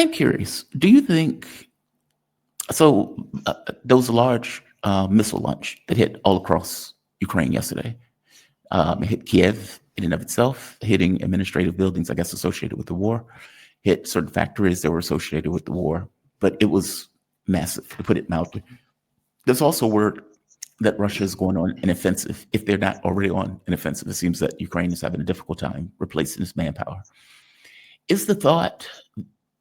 I'm curious. Do you think so? There was a large missile launch that hit all across Ukraine yesterday. It hit Kiev in and of itself, hitting administrative buildings, I guess, associated with the war. Hit certain factories that were associated with the war, but it was massive, to put it mildly. There's also word that Russia is going on an offensive. If they're not already on an offensive, it seems that Ukraine is having a difficult time replacing its manpower. Is the thought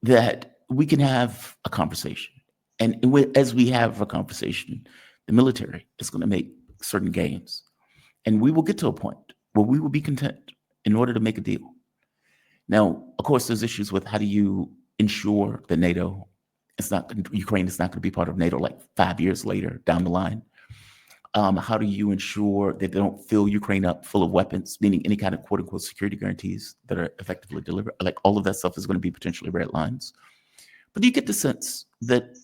that we can have a conversation, and as we have a conversation, the military is going to make certain gains, and we will get to a point where we will be content in order to make a deal. Now, of course, there's issues with how do you ensure that NATO is not Ukraine is not going to be part of NATO like 5 years later down the line. How do you ensure that they don't fill Ukraine up full of weapons, meaning any kind of quote unquote security guarantees that are effectively delivered? Like all of that stuff is going to be potentially red lines. But you get the sense that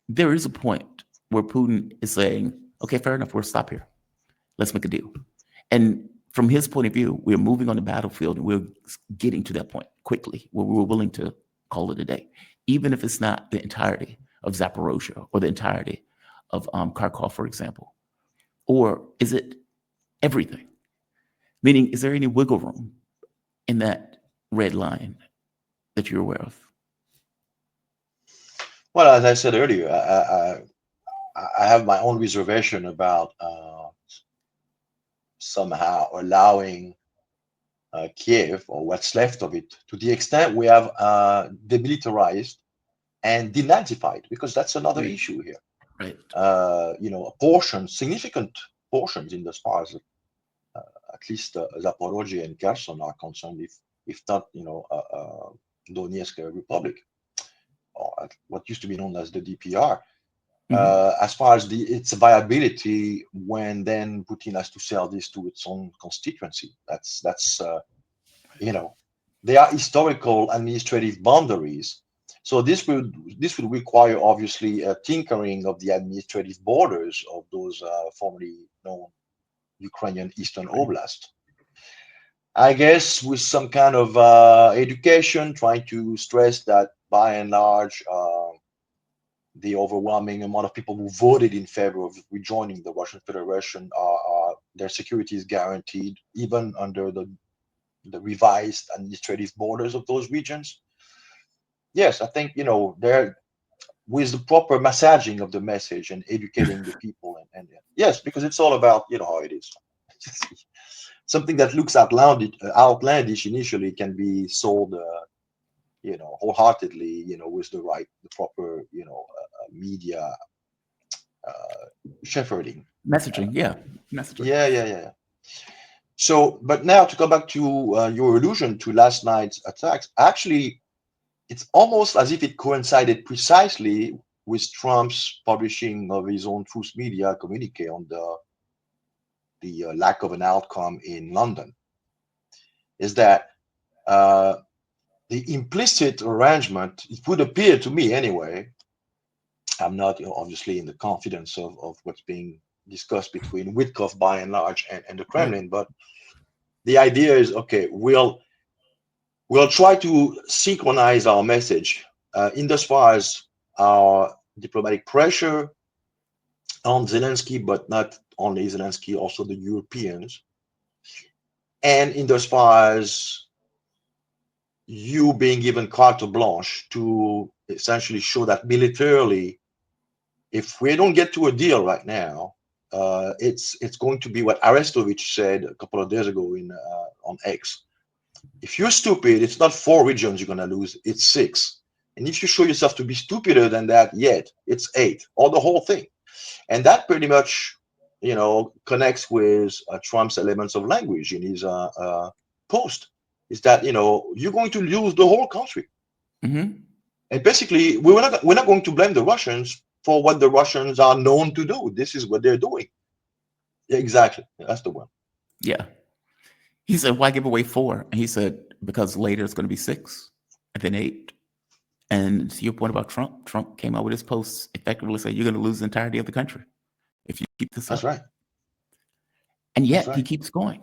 there is a point where Putin is saying, okay, fair enough, we'll stop here. Let's make a deal. And from his point of view, we're moving on the battlefield and we're getting to that point quickly where we're willing to call it a day, even if it's not the entirety of Zaporozhye or the entirety of Kharkov, for example. Or is it everything? Meaning, is there any wiggle room in that red line that you're aware of? Well, as I said earlier, I have my own reservation about somehow allowing Kiev or what's left of it to the extent we have demilitarized and denazified, because that's another Right. issue here. Right. A portion, significant portions in as far as at least Zaporozhye and Kherson are concerned, if not, Donetsk Republic, or what used to be known as the DPR. As far as its viability, when then Putin has to sell this to its own constituency, that's they are historical administrative boundaries. So this would require obviously a tinkering of the administrative borders of those formerly known Ukrainian Eastern Right. Oblast. I guess with some kind of education, trying to stress that by and large, the overwhelming amount of people who voted in favor of rejoining the Russian Federation are their security is guaranteed, even under the revised administrative borders of those regions. Yes, I think there with the proper massaging of the message and educating the people, and yes, because it's all about how it is. Something that looks outlandish initially can be sold wholeheartedly, with the proper media shepherding. Messaging, yeah. Messaging. Yeah. So, but now to come back to your allusion to last night's attacks, actually, it's almost as if it coincided precisely with Trump's publishing of his own truth media communique on the lack of an outcome in London. Is that the implicit arrangement? It would appear to me, anyway. I'm not obviously in the confidence of what's being discussed between Witkoff by and large and the Right. Kremlin, but the idea is okay. We'll try to synchronize our message in as far as our diplomatic pressure on Zelensky, but not only Zelensky, also the Europeans, and in as far as you being given carte blanche to essentially show that militarily, if we don't get to a deal right now, it's going to be what Arestovich said a couple of days ago on X. If you're stupid, it's not 4 regions you're going to lose, it's 6. And if you show yourself to be stupider than that yet, it's 8, or the whole thing. And that pretty much, connects with Trump's elements of language in his post. Is that, you're going to lose the whole country. Mm-hmm. And basically, we're not going to blame the Russians for what the Russians are known to do. This is what they're doing. Yeah, exactly. That's the one. Yeah. He said, why give away 4? And he said, because later it's going to be 6 and then 8. And to your point about Trump came out with his posts effectively saying, you're going to lose the entirety of the country if you keep this That's up. right. And That's yet he right. keeps going.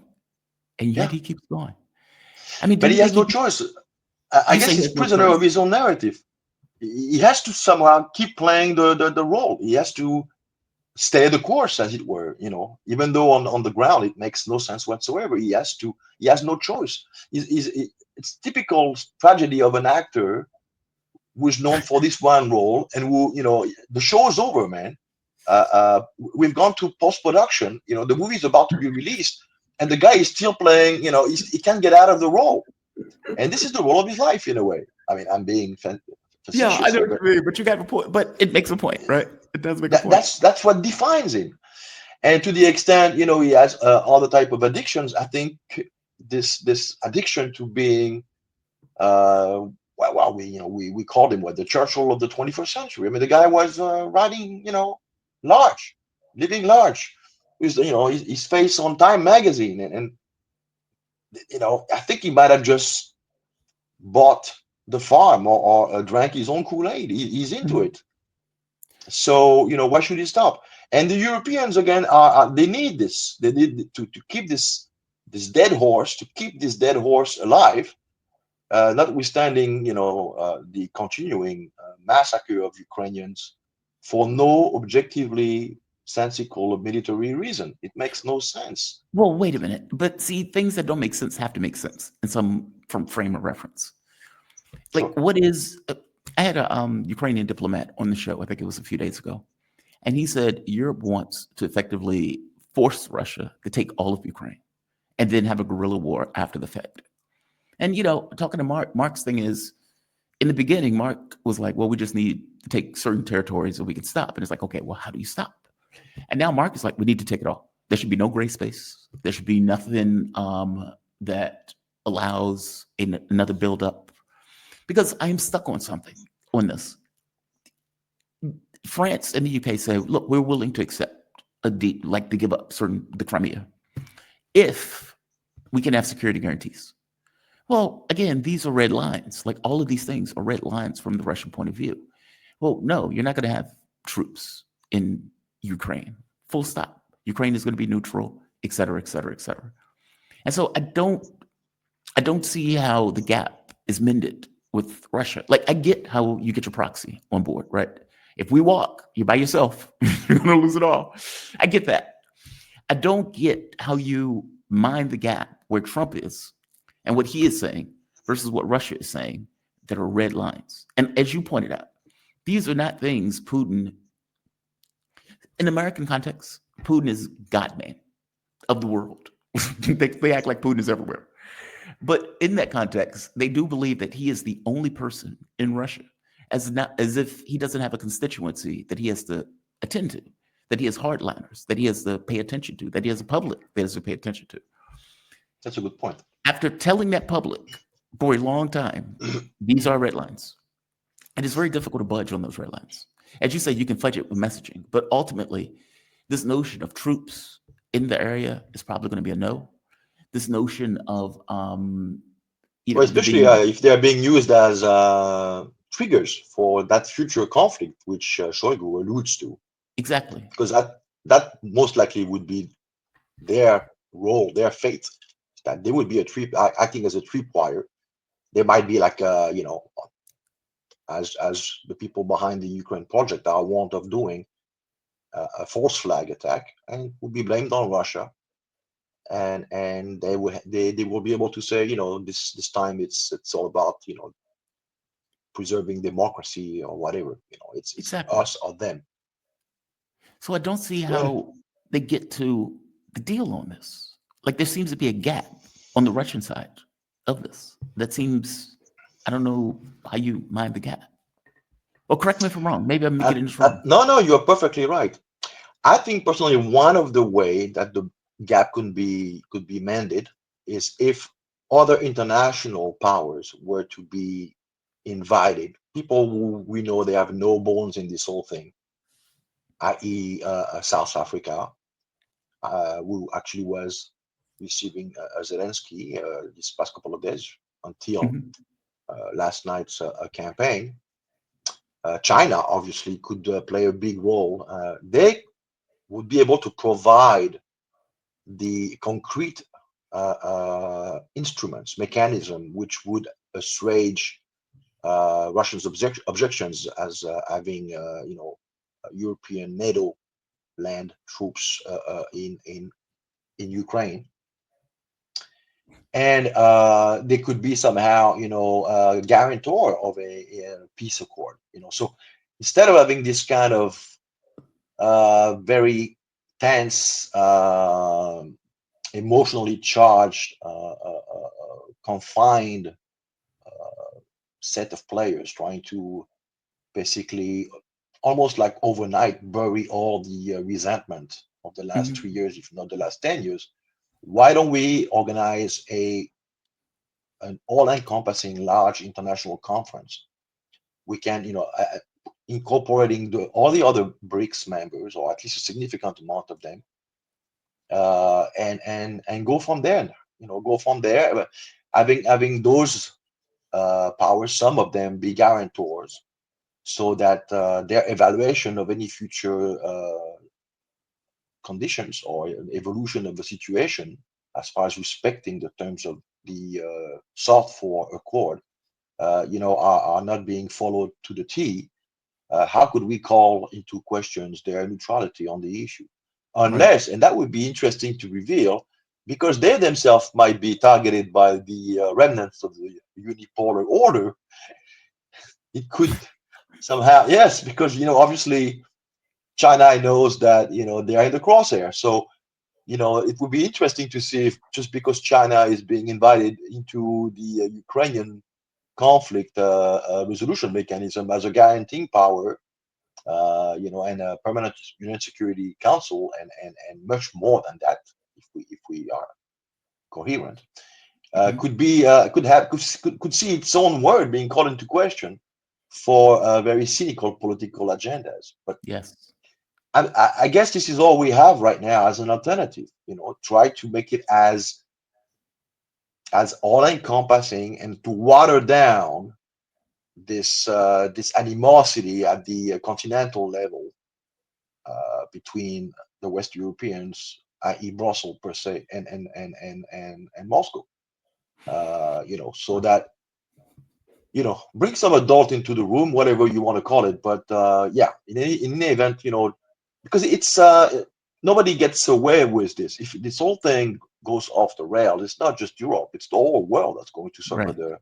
And yet Yeah. he keeps going. I mean, do But you he has think no choice. I you guess say he he's has no prisoner of choice? his own narrative. He has to somehow keep playing the role. He has to stay the course, as it were. Even though on the ground it makes no sense whatsoever. He has to. He has no choice. It's typical tragedy of an actor who is known for this one role, and who, the show is over, man. We've gone to post production. The movie is about to be released, and the guy is still playing. He can't get out of the role, and this is the role of his life in a way. I mean, I'm being Yeah, I facetious know here, what but you mean, but you got a point. But it makes a point, right? It does make a that, point. that's that's what defines him. And to the extent, he has other type of addictions. I think this addiction to being, well, we called him what, the Churchill of the 21st century. I mean, the guy was writing, large, living large. With his face on Time magazine, and I think he might have just bought the farm, or drank his own Kool-Aid. He's into Mhm. it. So, why should he stop? And the Europeans, again, they need this. They need to keep this dead horse, to keep this dead horse alive, notwithstanding, the continuing massacre of Ukrainians for no objectively sensible military reason. It makes no sense. Well, wait a minute. But see, things that don't make sense have to make sense in some from frame of reference. Like, Sure. what is? I had a Ukrainian diplomat on the show. I think it was a few days ago, and he said Europe wants to effectively force Russia to take all of Ukraine, and then have a guerrilla war after the fact. And talking to Mark, Mark's thing is, in the beginning, Mark was like, "Well, we just need to take certain territories, and we can stop." And it's like, okay, well, how do you stop? And now Mark is like, we need to take it all. There should be no gray space. There should be nothing that allows another buildup. Because I am stuck on something on this. France and the UK say, look, we're willing to accept like to give up the Crimea if we can have security guarantees. Well, again, these are red lines. Like all of these things are red lines from the Russian point of view. Well, no, you're not going to have troops in Ukraine. Full stop. Ukraine is going to be neutral, et cetera, et cetera, et cetera. And so I don't see how the gap is mended with Russia. Like I get how you get your proxy on board, right? If we walk, you're by yourself. You're going to lose it all. I get that. I don't get how you mind the gap where Trump is and what he is saying versus what Russia is saying that are red lines. And as you pointed out, these are not things Putin, in American context, Putin is God man of the world. They act like Putin is everywhere. But in that context, they do believe that he is the only person in Russia, as if he doesn't have a constituency that he has to attend to, that he has hardliners, that he has to pay attention to, that he has a public that he has to pay attention to. That's a good point. After telling that public for a long time, these are red lines. And it's very difficult to budge on those red lines. As you say, you can fudge it with messaging, but ultimately, this notion of troops in the area is probably going to be a no. This notion of Well, the especially being if they are being used as triggers for that future conflict, which Shoigu alludes to, exactly. because that most likely would be their role, their fate. That they would be acting as a tripwire. They might be like, as the people behind the Ukraine project are wont of doing, a false flag attack, and it will be blamed on Russia. And they will be able to say, this time it's all about, preserving democracy or whatever. It's Exactly. us or them. So I don't see Well, how they get to the deal on this. Like there seems to be a gap on the Russian side of this. That seems, I don't know how you mind the gap. Well, correct me if I'm wrong. Maybe I'm getting this wrong. no, you're perfectly right. I think personally, one of the way that the gap could be mended is if other international powers were to be invited, people who we know they have no bones in this whole thing, i.e., South Africa, who actually was receiving Zelensky this past couple of days until Mhm. last night's campaign. China obviously could play a big role. They would be able to provide the concrete instruments, mechanism, which would assuage Russians' objections as having, European NATO land troops in Ukraine, and they could be somehow, guarantor of a peace accord. So instead of having this kind of very tense, emotionally charged, confined set of players trying to basically almost like overnight bury all the resentment of the last 3 years, if not the last 10 years, why don't we organize an all-encompassing large international conference? We can, incorporating all the other BRICS members, or at least a significant amount of them, and go from there. Go from there, having those powers, some of them be guarantors, so that their evaluation of any future conditions or evolution of the situation, as far as respecting the terms of the sought for accord, are not being followed to the T. How could we call into questions their neutrality on the issue? Right. Unless, and that would be interesting to reveal, because they themselves might be targeted by the remnants of the unipolar order. It could somehow, yes, because obviously China knows that they are in the crosshair. So it would be interesting to see if just because China is being invited into the Ukrainian conflict resolution mechanism as a guaranteeing power, and a permanent UN Security Council, and much more than that, if we are coherent, could see its own word being called into question for very cynical political agendas. But Yes. I guess this is all we have right now as an alternative. Try to make it as all-encompassing and to water down this animosity at the continental level between the West Europeans, i.e., Brussels per se, and Moscow. So that bring some adult into the room, whatever you want to call it. But yeah, in any event, because it's nobody gets away with this. If this whole thing goes off the rail, it's not just Europe; it's the whole world that's going to suffer Right.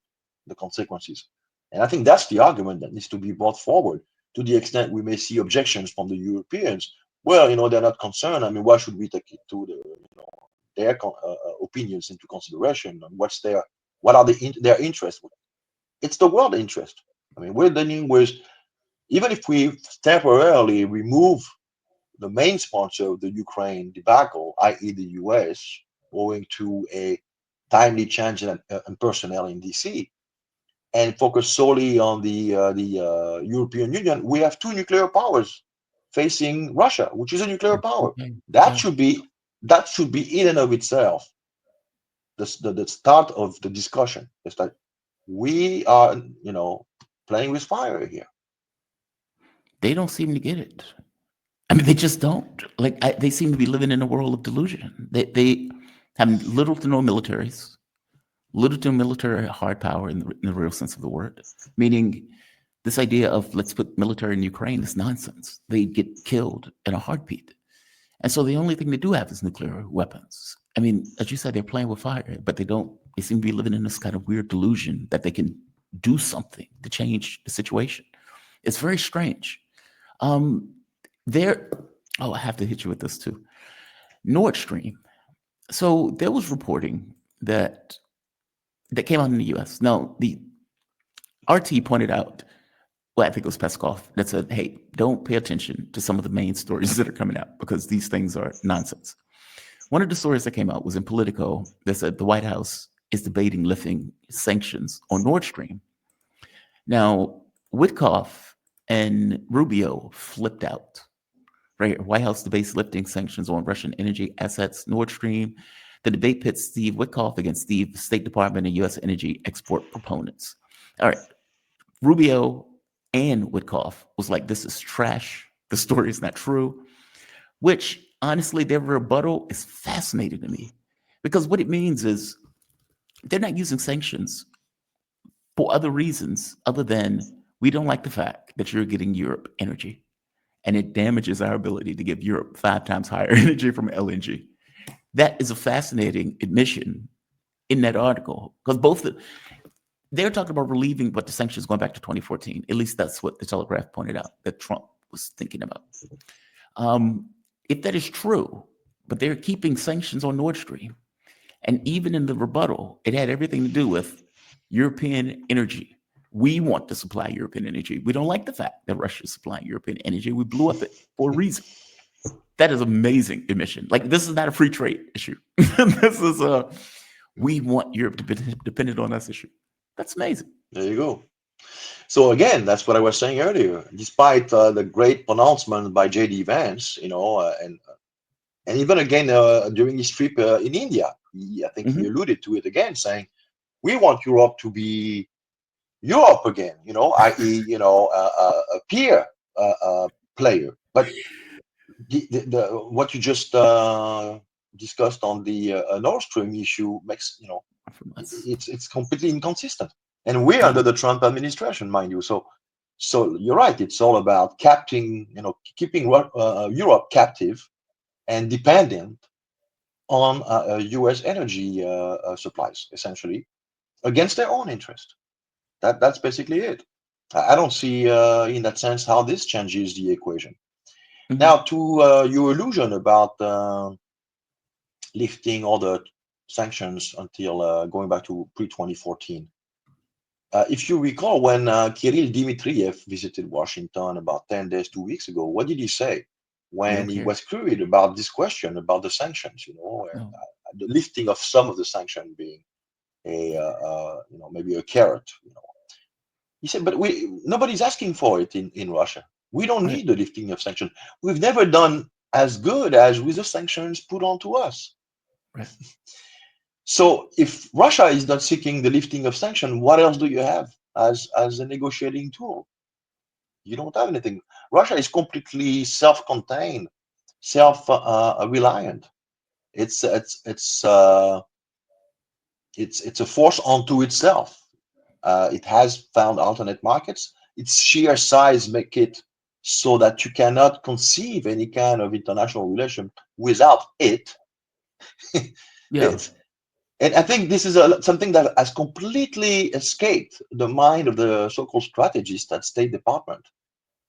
the consequences. And I think that's the argument that needs to be brought forward. To the extent we may see objections from the Europeans, well, they're not concerned. I mean, why should we take it to their opinions into consideration, and what are their interests? It's the world interest. I mean, we're dealing with, even if we temporarily remove the main sponsor of the Ukraine debacle, i.e., the US, owing to a timely change in personnel in DC, and focus solely on the European Union, we have two nuclear powers facing Russia, which is a nuclear power. Okay. That Yeah. should be that should be in and of itself the start of the discussion. It's like we are, playing with fire here. They don't seem to get it. I mean, they just don't. Like, they seem to be living in a world of delusion. They have little to no militaries, little to military hard power in the real sense of the word. Meaning, this idea of let's put military in Ukraine is nonsense. They get killed in a heartbeat. And so the only thing they do have is nuclear weapons. I mean, as you said, they're playing with fire, but they don't. They seem to be living in this kind of weird delusion that they can do something to change the situation. It's very strange. Um, there. Oh, I have to hit you with this too. Nord Stream. So there was reporting that came out in the U.S. Now the RT pointed out, well, I think it was Peskov that said, "Hey, don't pay attention to some of the main stories that are coming out because these things are nonsense." One of the stories that came out was in Politico that said the White House is debating lifting sanctions on Nord Stream. Now, Witkoff and Rubio flipped out. Right, White House debates lifting sanctions on Russian energy assets, Nord Stream. The debate pits Steve Witkoff against the State Department and U.S. energy export proponents. All right, Rubio and Witkoff was like, "This is trash. The story is not true." Which, honestly, their rebuttal is fascinating to me because what it means is they're not using sanctions for other reasons other than we don't like the fact that you're getting Europe energy and it damages our ability to give Europe 5 times higher energy from LNG. That is a fascinating admission in that article because they're talking about relieving what the sanctions going back to 2014. At least that's what the Telegraph pointed out that Trump was thinking about. If that is true, but they're keeping sanctions on Nord Stream, and even in the rebuttal, it had everything to do with European energy. We want to supply European energy. We don't like the fact that Russia is supplying European energy. We blew up it for a reason. That is amazing admission. Like, this is not a free trade issue. This is we want Europe to be dependent on us issue. That's amazing. There you go. So again, that's what I was saying earlier. Despite the great pronouncement by J.D. Vance, and even again during his trip in India, I think he alluded to it again, saying we want Europe to be Europe again, i.e., a peer player. But what you just discussed on the Nord Stream issue makes, it's completely inconsistent. And we're under the Trump administration, mind you. So you're right. It's all about keeping Europe captive and dependent on U.S. energy supplies, essentially, against their own interest. That's basically it. I don't see, in that sense, how this changes the equation. Now, to your illusion about lifting all the sanctions until going back to pre-2014. If you recall, when Kirill Dmitriev visited Washington about 10 days, 2 weeks ago, what did he say when he was queried about this question about the sanctions? The lifting of some of the sanction being maybe a carrot. He said, but nobody's asking for it in Russia. We don't need the lifting of sanctions. We've never done as good as with the sanctions put onto us. Right. So if Russia is not seeking the lifting of sanctions, what else do you have as a negotiating tool? You don't have anything. Russia is completely self-contained, self-reliant. It's a force unto itself. It has found alternate markets. Its sheer size make it so that you cannot conceive any kind of international relation without it. And I think this is something that has completely escaped the mind of the so-called strategists at State Department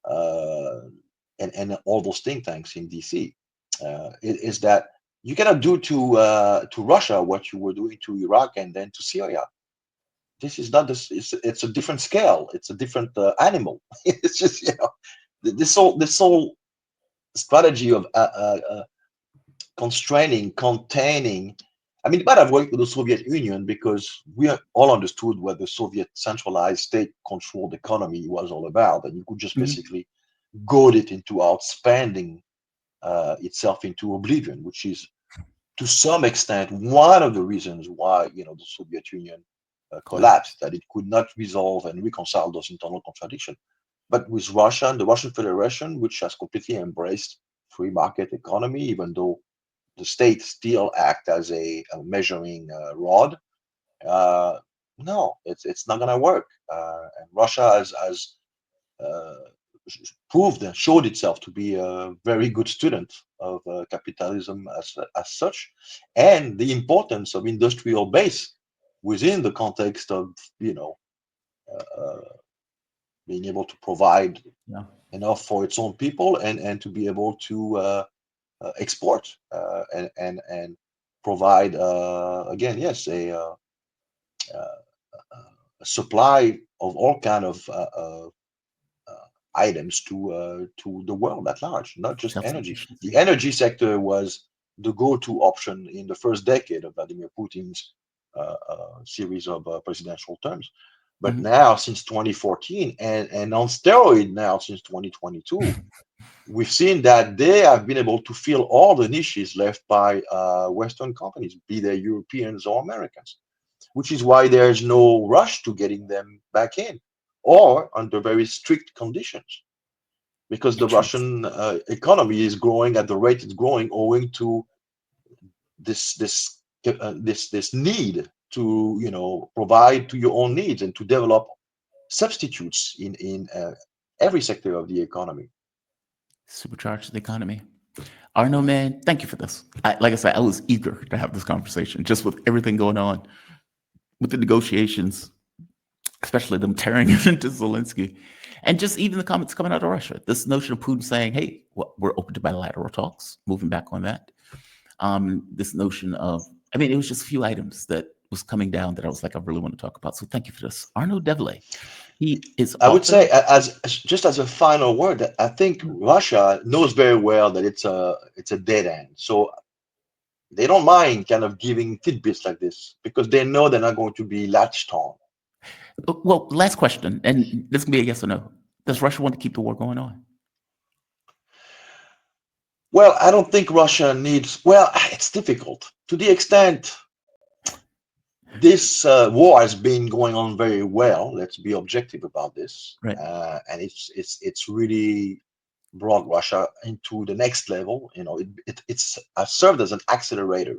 and all those think tanks in DC. Is that you cannot do to Russia what you were doing to Iraq and then to Syria. This is not this. It's a different scale. It's a different animal. It's just this whole strategy of constraining, containing. I mean, it might have worked with the Soviet Union because we all understood what the Soviet centralized state-controlled economy was all about, and you could just basically goad it into outspending itself into oblivion, which is to some extent one of the reasons why the Soviet Union collapsed, that it could not resolve and reconcile those internal contradictions. But with Russia and the Russian Federation, which has completely embraced free market economy, even though the state still act as a measuring rod, no, it's not going to work. And Russia has proved and showed itself to be a very good student of capitalism as such, and the importance of industrial base within the context of being able to provide enough for its own people and to be able to export and provide again, yes, a supply of all kind of items to the world at large, not just energy. The energy sector was the go-to option in the first decade of Vladimir Putin's series of presidential terms. But now, since 2014, and on steroid now since 2022, we've seen that they have been able to fill all the niches left by Western companies, be they Europeans or Americans, which is why there's no rush to getting them back in, or under very strict conditions, because the Russian economy is growing at the rate it's growing owing to this need to provide to your own needs and to develop substitutes in every sector of the economy. Supercharge the economy. Arnaud, man, thank you for this. Like I said, I was eager to have this conversation, just with everything going on with the negotiations, especially them tearing into Zelensky, and just even the comments coming out of Russia. This notion of Putin saying, "Hey, we're open to bilateral talks," moving back on that. This notion of, I mean, it was just a few items that was coming down that I was like, I really want to talk about. So thank you for this. Arnaud Develay, he is I would author. say, as just as a final word, that I think Russia knows very well that it's a dead end. So they don't mind kind of giving tidbits like this because they know they're not going to be latched on. Well, last question, and this can be a yes or no. Does Russia want to keep the war going on? Well, I don't think Russia needs. Well, it's difficult to the extent this war has been going on very well. Let's be objective about this, Right. and it's really brought Russia into the next level. It's served as an accelerator.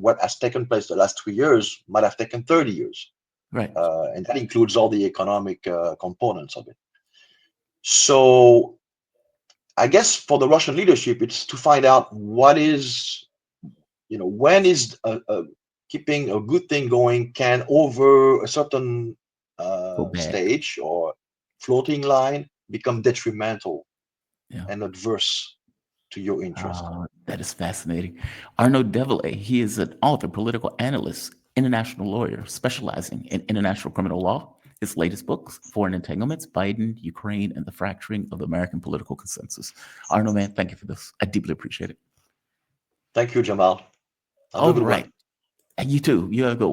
What has taken place the last 2 years might have taken 30 years, Right. and that includes all the economic components of it. So I guess for the Russian leadership, it's to find out what is, when is keeping a good thing going can over a certain Go bad. stage or floating line become detrimental Yeah. and adverse to your interest. That is fascinating. Arnaud Develay, he is an author, political analyst, international lawyer specializing in international criminal law. His latest books, Foreign Entanglements, Biden, Ukraine, and the Fracturing of the American Political Consensus. Arnaud, man, thank you for this. I deeply appreciate it. Thank you, Jamal. Have a All good one. right. And you too. You have a good one.